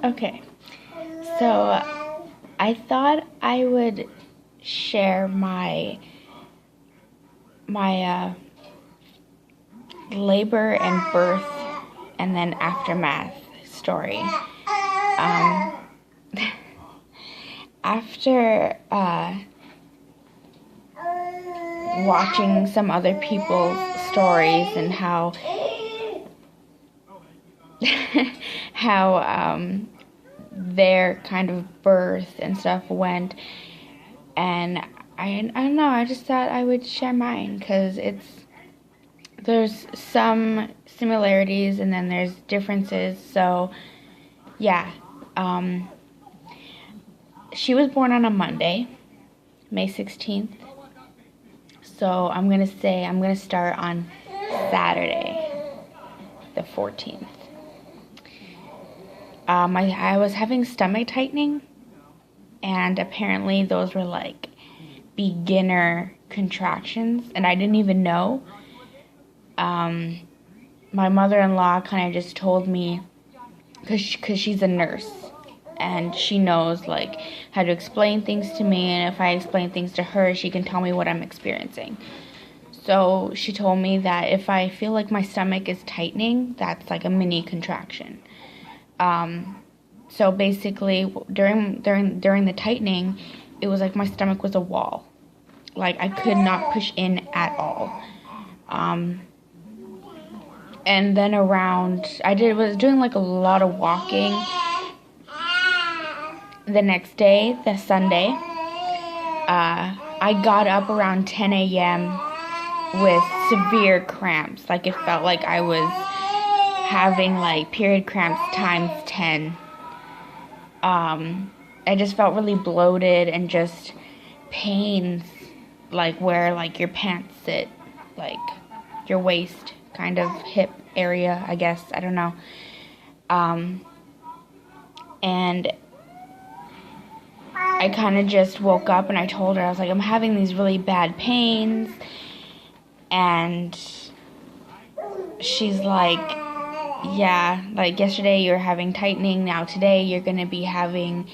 Okay, so I thought I would share my labor and birth and then aftermath story. Um, after watching some other people's stories and how their kind of birth and stuff went, and I don't know, I just thought I would share mine because there's some similarities and then there's differences. So yeah, she was born on a Monday, May 16th. So I'm gonna start on Saturday, the 14th. I was having stomach tightening, and apparently those were like beginner contractions, and I didn't even know. My mother-in-law kind of just told me, because she's a nurse, and she knows like how to explain things to me, and if I explain things to her, she can tell me what I'm experiencing. So she told me that if I feel like my stomach is tightening, that's like a mini contraction. So basically during the tightening, it was like my stomach was a wall. Like I could not push in at all. And then was doing like a lot of walking. The next day, the Sunday, I got up around 10 a.m. with severe cramps. Like it felt like I was having like period cramps times 10. I just felt really bloated and just pains, like where like your pants sit, like your waist, kind of hip area, I guess. I don't know. And I kind of just woke up and I told her, I was like, I'm having these really bad pains. And she's like, yeah, like yesterday you were having tightening, now today you're going to be having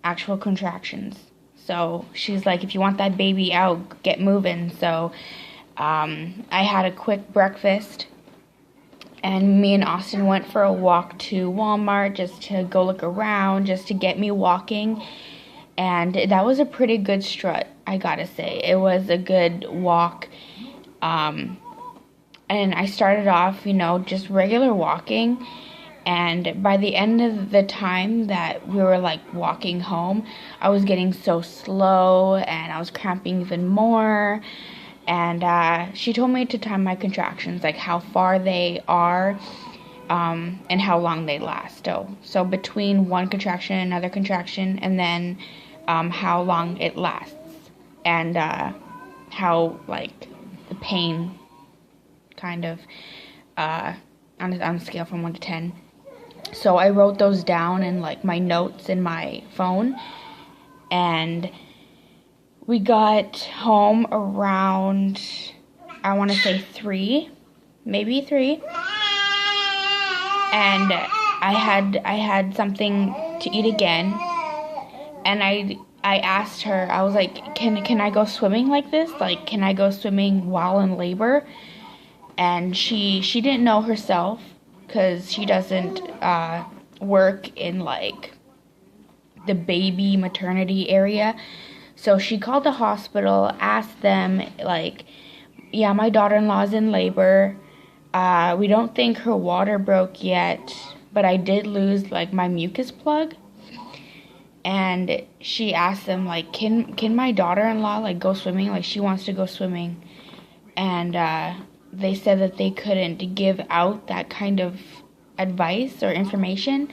actual contractions. So she's like, if you want that baby out, get moving. So I had a quick breakfast, and me and Austin went for a walk to Walmart just to go look around, just to get me walking. And that was a pretty good strut, I gotta say. It was a good walk. And I started off, just regular walking. And by the end of the time that we were like walking home, I was getting so slow and I was cramping even more. And she told me to time my contractions, like how far they are, and how long they last. So between one contraction and another contraction, and then how long it lasts, and how like the pain kind of on a scale from 1 to 10. So I wrote those down in like my notes in my phone, and we got home around, I want to say 3, maybe 3, and I had something to eat again, and I asked her, I was like, can I go swimming like this? Like, can I go swimming while in labor? And she didn't know herself, because she doesn't work in like the baby maternity area. So she called the hospital, asked them like, yeah, my daughter-in-law's in labor. We don't think her water broke yet, but I did lose like my mucus plug. And she asked them like, can my daughter-in-law like go swimming? Like she wants to go swimming. And they said that they couldn't give out that kind of advice or information.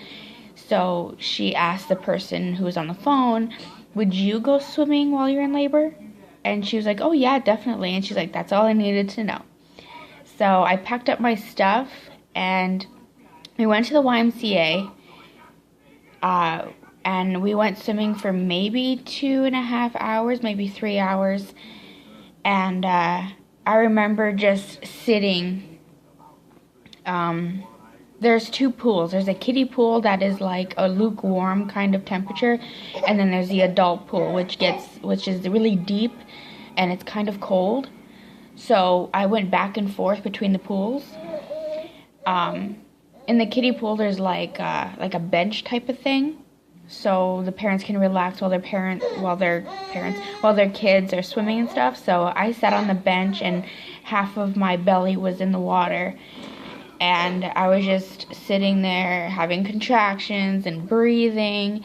So she asked the person who was on the phone, would you go swimming while you're in labor? And she was like, oh yeah, definitely. And she's like, that's all I needed to know. So I packed up my stuff and we went to the YMCA, and we went swimming for maybe 2.5 hours, maybe 3 hours. And I remember just sitting there's two pools. There's a kiddie pool that is like a lukewarm kind of temperature, and then there's the adult pool, which is really deep, and it's kind of cold. So I went back and forth between the pools. In the kiddie pool, there's like a bench type of thing, so the parents can relax while their kids are swimming and stuff. So I sat on the bench, and half of my belly was in the water, and I was just sitting there having contractions and breathing,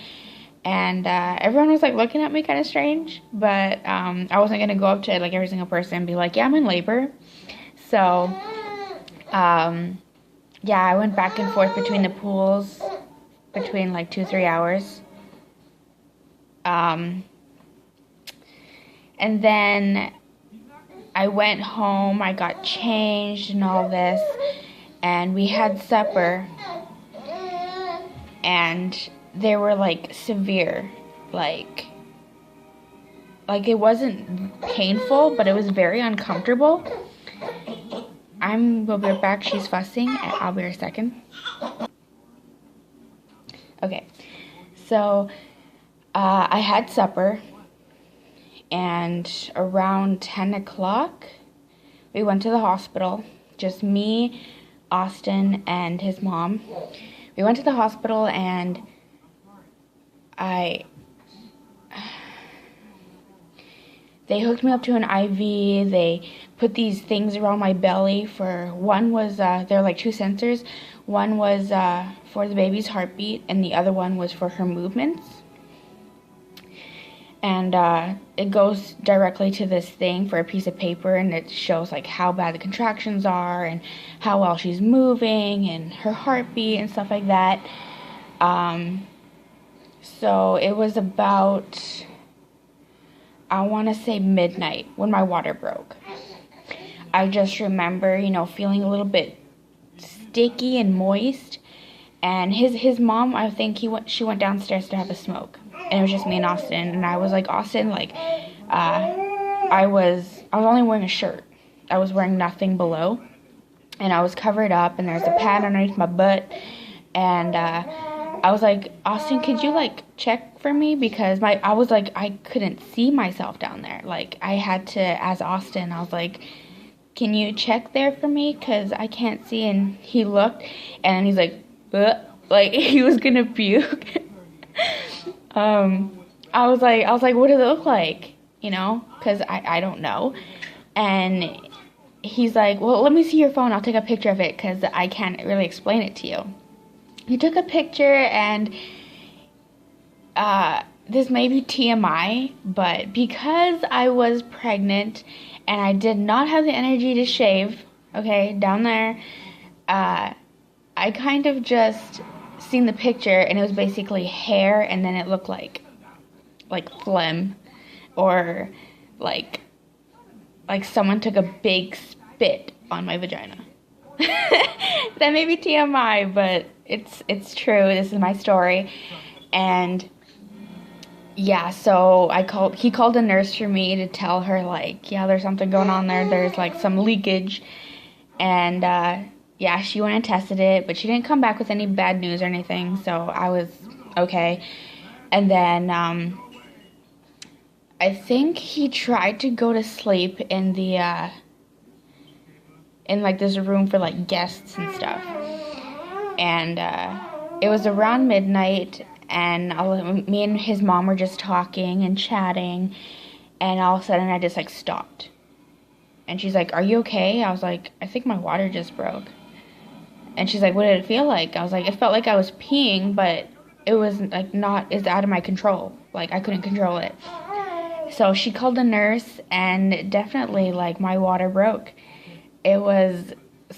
and everyone was like looking at me kind of strange, but I wasn't gonna go up to like every single person and be like, yeah, I'm in labor. So yeah, I went back and forth between the pools between like 2-3 hours. And then I went home, I got changed and all this, and we had supper, and they were like severe, like it wasn't painful, but it was very uncomfortable. We'll be right back. She's fussing. I'll be right a second. Okay, so I had supper, and around 10 o'clock, we went to the hospital. Just me, Austin, and his mom. We went to the hospital, and they hooked me up to an IV. They put these things around my belly one was, they're like two sensors. One was for the baby's heartbeat, and the other one was for her movements. And it goes directly to this thing for a piece of paper, and it shows like how bad the contractions are and how well she's moving and her heartbeat and stuff like that. So it was about, I want to say midnight when my water broke. I just remember, feeling a little bit sticky and moist. And his mom, I think she went downstairs to have a smoke. And it was just me and Austin. And I was like, Austin, like, I was only wearing a shirt. I was wearing nothing below. And I was covered up, and there's a pad underneath my butt. And I was like, Austin, could you like check for me? Because I was like, I couldn't see myself down there. Like, I had to, as Austin, I was like, can you check there for me? Because I can't see. And he looked, and he's like, ugh. Like he was gonna puke. I was like, what does it look like? Because I don't know. And he's like, well, let me see your phone. I'll take a picture of it because I can't really explain it to you. He took a picture, and this may be TMI, but because I was pregnant and I did not have the energy to shave, okay, down there, I kind of just seen the picture, and it was basically hair, and then it looked like phlegm, or like someone took a big spit on my vagina. That may be TMI, but it's true. This is my story. And yeah, so he called a nurse for me to tell her, like, yeah, there's something going on there. There's like some leakage. And yeah, she went and tested it, but she didn't come back with any bad news or anything, so I was okay. And then I think he tried to go to sleep in the in like this room for like guests and stuff. And it was around midnight, and me and his mom were just talking and chatting, and all of a sudden I just like stopped. And she's like, are you okay? I was like, I think my water just broke. And she's like, what did it feel like? I was like, it felt like I was peeing, but it was like it's out of my control. Like I couldn't control it. So she called the nurse, and definitely like my water broke. It was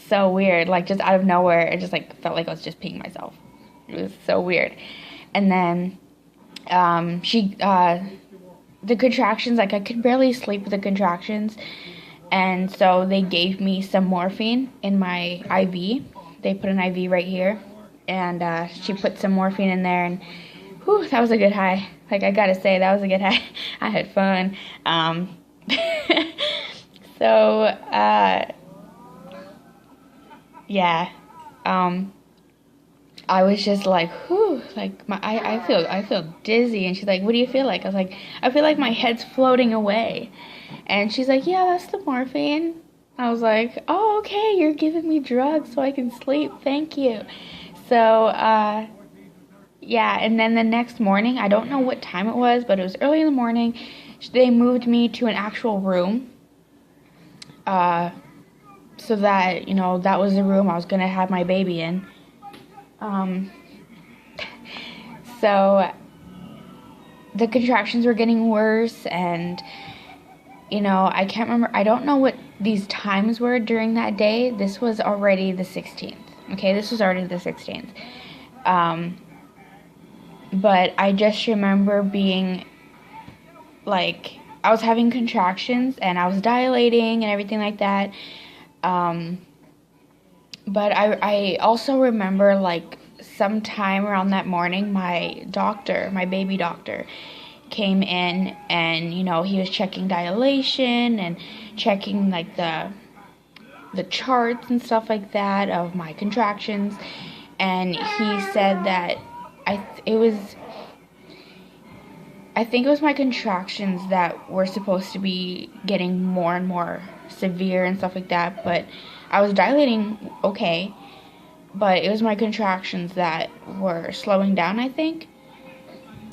so weird, like just out of nowhere. It just like felt like I was just peeing myself. It was so weird. And then the contractions, like I could barely sleep with the contractions. And so they gave me some morphine in my IV. They put an IV right here, and she put some morphine in there, and whew, that was a good high. Like, I gotta say, that was a good high. I had fun. So, yeah. I was just like, whew, like I feel dizzy. And she's like, what do you feel like? I was like, I feel like my head's floating away. And she's like, yeah, that's the morphine. I was like, oh, okay, you're giving me drugs so I can sleep. Thank you. So, yeah, and then the next morning, I don't know what time it was, but it was early in the morning. They moved me to an actual room. So that, that was the room I was going to have my baby in. Um, so the contractions were getting worse, and I can't remember. I don't know what these times were during that day. This was already the 16th. Okay, this was already the 16th. But I just remember being like, I was having contractions and I was dilating and everything like that. But I also remember, like, sometime around that morning, my baby doctor, came in, and, he was checking dilation and checking, like, the charts and stuff like that of my contractions. And he said that I think it was my contractions that were supposed to be getting more and more severe and stuff like that, but I was dilating okay, but it was my contractions that were slowing down, I think.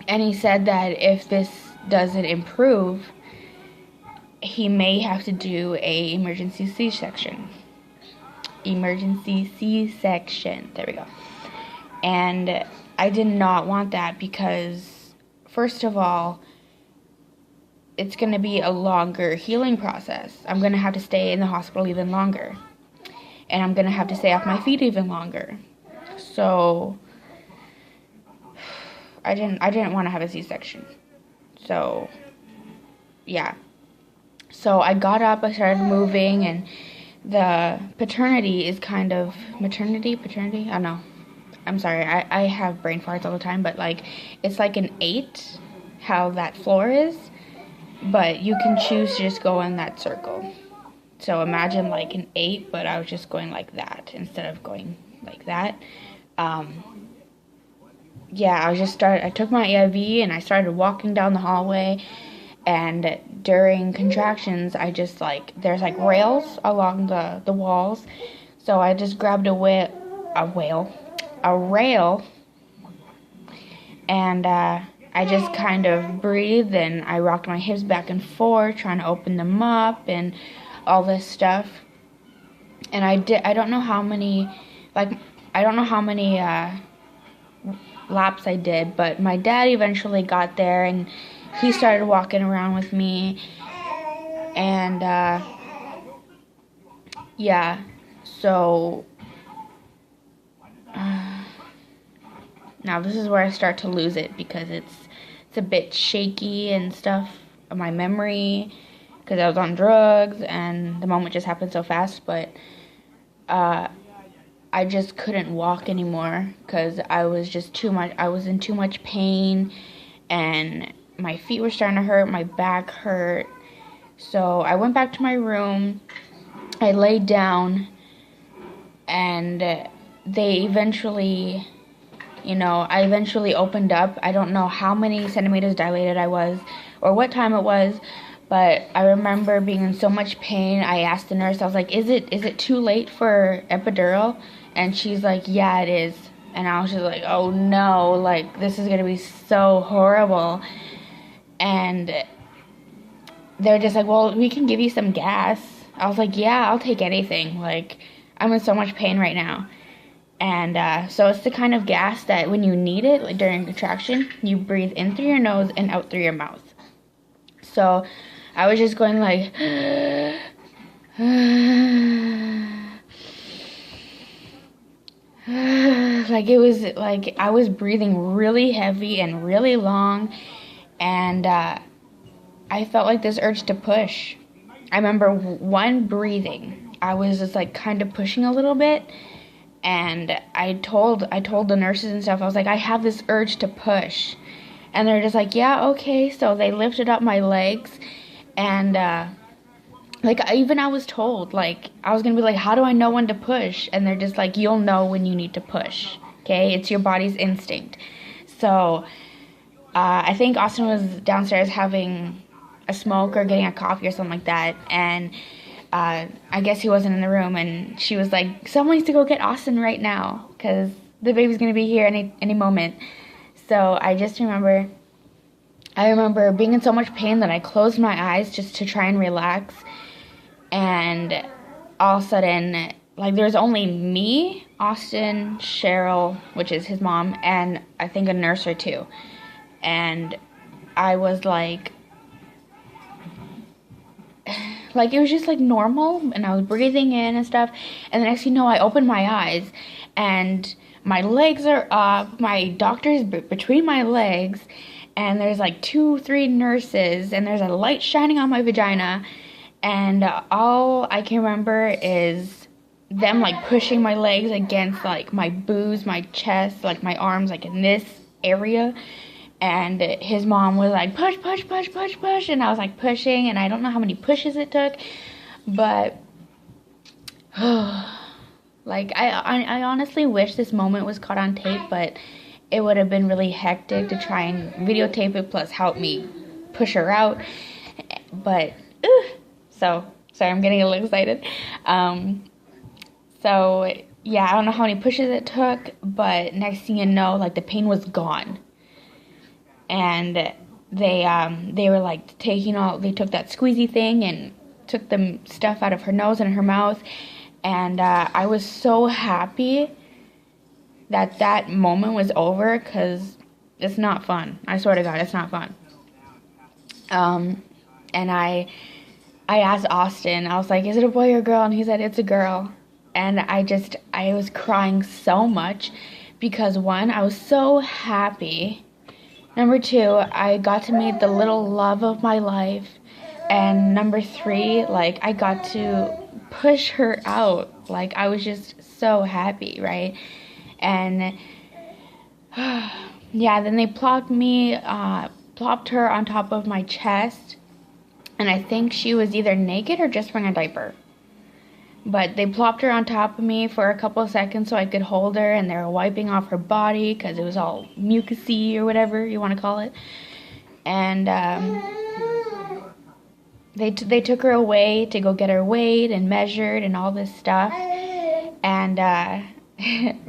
And he said that if this doesn't improve, he may have to do a emergency C-section. Emergency C-section. There we go. And I did not want that because, first of all, it's going to be a longer healing process. I'm going to have to stay in the hospital even longer. And I'm going to have to stay off my feet even longer. So I didn't want to have a C-section. So, yeah. So I got up, I started moving, and the paternity is kind of, paternity? I don't know. I'm sorry, I have brain farts all the time, but, like, it's like an 8, how that floor is, but you can choose to just go in that circle. So imagine, like, an 8, but I was just going like that instead of going like that. Yeah, I took my AIV and I started walking down the hallway, and during contractions, I just, like, there's, like, rails along the walls, so I just grabbed a rail, and I just kind of breathed, and I rocked my hips back and forth, trying to open them up, and all this stuff. And I don't know how many laps I did, but my dad eventually got there, and he started walking around with me, and yeah, so now this is where I start to lose it, because it's a bit shaky and stuff, my memory, because I was on drugs and the moment just happened so fast. But I just couldn't walk anymore because I was in too much pain, and my feet were starting to hurt, my back hurt. So I went back to my room, I laid down, and they eventually, I eventually opened up. I don't know how many centimeters dilated I was or what time it was, but I remember being in so much pain. I asked the nurse, I was like, is it too late for epidural? And she's like, yeah, it is. And I was just like, oh no, like, this is gonna be so horrible. And they're just like, well, we can give you some gas. I was like, yeah, I'll take anything. Like, I'm in so much pain right now. And so it's the kind of gas that when you need it, like during contraction, you breathe in through your nose and out through your mouth. So I was just going like, like, it was like I was breathing really heavy and really long, and I felt like this urge to push. I remember one breathing, I was just like kind of pushing a little bit, and I told the nurses and stuff, I was like, I have this urge to push. And they're just like, yeah, okay. So they lifted up my legs, and like, I was told, like, I was gonna be like, how do I know when to push? And they're just like, you'll know when you need to push. okay? It's your body's instinct. So I think Austin was downstairs having a smoke or getting a coffee or something like that, and I guess he wasn't in the room, and she was like, someone needs to go get Austin right now, because the baby's going to be here any moment. So I remember being in so much pain that I closed my eyes just to try and relax, and all of a sudden, like, there was only me, Austin, Cheryl, which is his mom, and I think a nurse or two, and I was like it was just like normal, and I was breathing in and stuff, and the next thing you know, I opened my eyes, and my legs are up, my doctor's between my legs, and there's like 2-3 nurses, and there's a light shining on my vagina, and all I can remember is them like pushing my legs against like my boobs, my chest, like my arms, like in this area. And his mom was like, push, push, push, push, push. And I was like pushing, and I don't know how many pushes it took. But, like, I honestly wish this moment was caught on tape, but it would have been really hectic to try and videotape it, plus help me push her out. But, so, sorry, I'm getting a little excited. So, yeah, I don't know how many pushes it took, but next thing you know, like, the pain was gone. And they were like they took that squeezy thing and took the stuff out of her nose and her mouth, and I was so happy that moment was over, because it's not fun. I swear to God, it's not fun. And I asked Austin, I was like, is it a boy or a girl? And he said, it's a girl. And I was crying so much, because one, I was so happy. Number 2, I got to meet the little love of my life. And number 3, like, I got to push her out. Like, I was just so happy, right? And, yeah, then they plopped her on top of my chest. And I think she was either naked or just wearing a diaper. But they plopped her on top of me for a couple of seconds so I could hold her, and they were wiping off her body because it was all mucusy or whatever you want to call it. And they took her away to go get her weighed and measured and all this stuff. And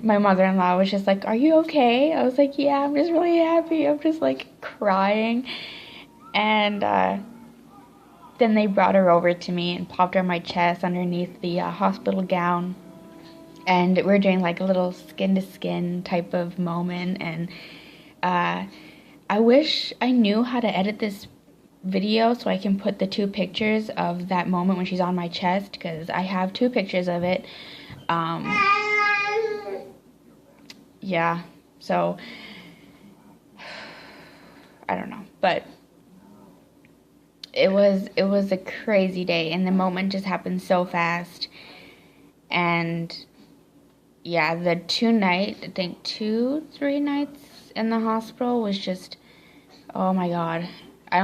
my mother-in-law was just like, are you okay? I was like, yeah, I'm just really happy. I'm just like crying. And then they brought her over to me and popped her on my chest underneath the hospital gown. And we were doing like a little skin-to-skin type of moment. And I wish I knew how to edit this video so I can put the 2 pictures of that moment when she's on my chest, because I have 2 pictures of it. Yeah, so I don't know, but it was a crazy day, and the moment just happened so fast. And yeah, the 2 nights in the hospital was just, oh my God. I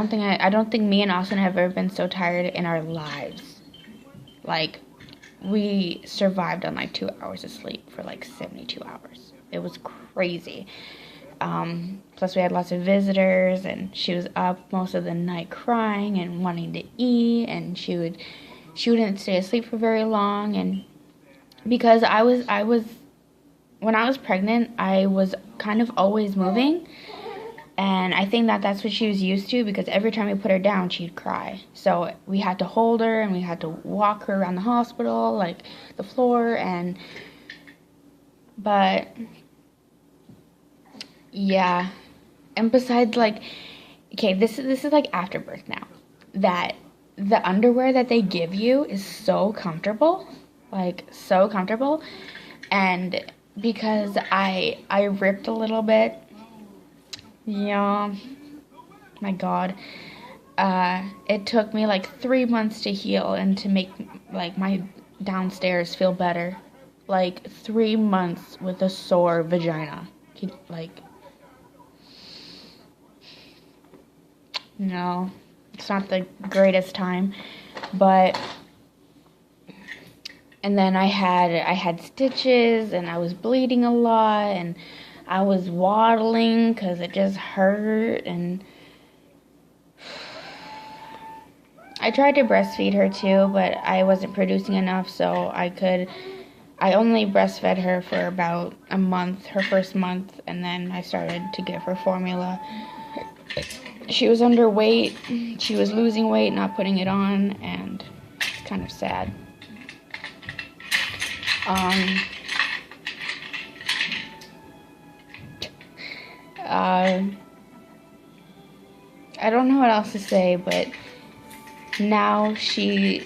don't think me and Austin have ever been so tired in our lives. Like, we survived on like 2 hours of sleep for like 72 hours. It was crazy. Plus we had lots of visitors, and she was up most of the night crying and wanting to eat, and she wouldn't stay asleep for very long. And because when I was pregnant, I was kind of always moving, and I think that's what she was used to, because every time we put her down, she'd cry. So we had to hold her, and we had to walk her around the hospital, like the floor, but yeah. And besides, like, okay, this is like after birth now, that the underwear that they give you is so comfortable, like so comfortable. And because I ripped a little bit, yeah, my God, it took me like 3 months to heal and to make like my downstairs feel better. Like 3 months with a sore vagina. Like, no, it's not the greatest time, but And then I had stitches, and I was bleeding a lot, and I was waddling because it just hurt. And I tried to breastfeed her too, but I wasn't producing enough, so I only breastfed her for about a month, her first month, and then I started to give her formula. She was underweight, she was losing weight, not putting it on, and it's kind of sad. I don't know what else to say, but now she's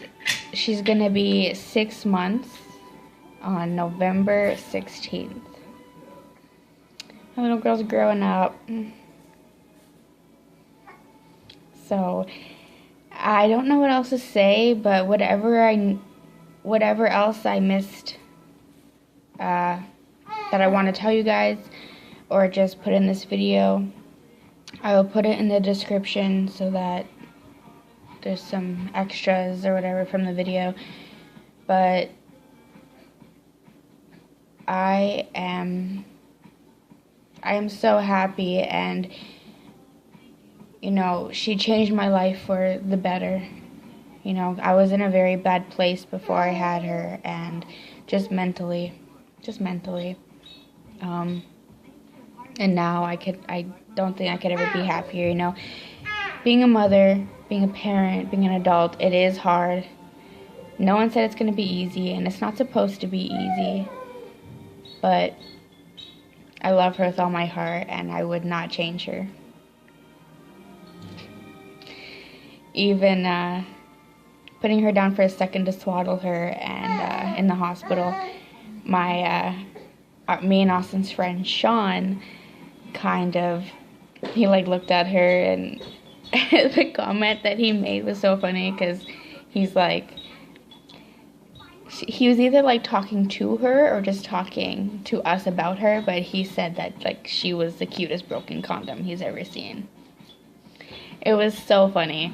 gonna be 6 months on November 16th. My little girl's growing up. So I don't know what else to say, but whatever else I missed that I want to tell you guys, or just put in this video, I will put it in the description so that there's some extras or whatever from the video. But I am so happy, and you know, she changed my life for the better. You know, I was in a very bad place before I had her, and just mentally. And now I don't think I could ever be happier, you know. Being a mother, being a parent, being an adult, it is hard. No one said it's going to be easy, and it's not supposed to be easy. But I love her with all my heart, and I would not change her. Even putting her down for a second to swaddle her, and in the hospital, me and Austin's friend Sean he like looked at her, and the comment that he made was so funny, because he's like, he was either like talking to her or just talking to us about her, but he said that like she was the cutest broken condom he's ever seen. It was so funny.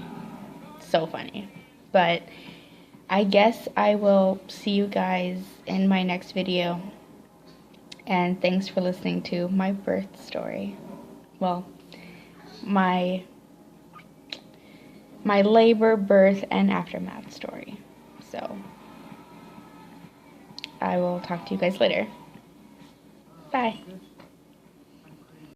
So funny. But I guess I will see you guys in my next video. And thanks for listening to my birth story. Well, my labor, birth, and aftermath story. So I will talk to you guys later. Bye.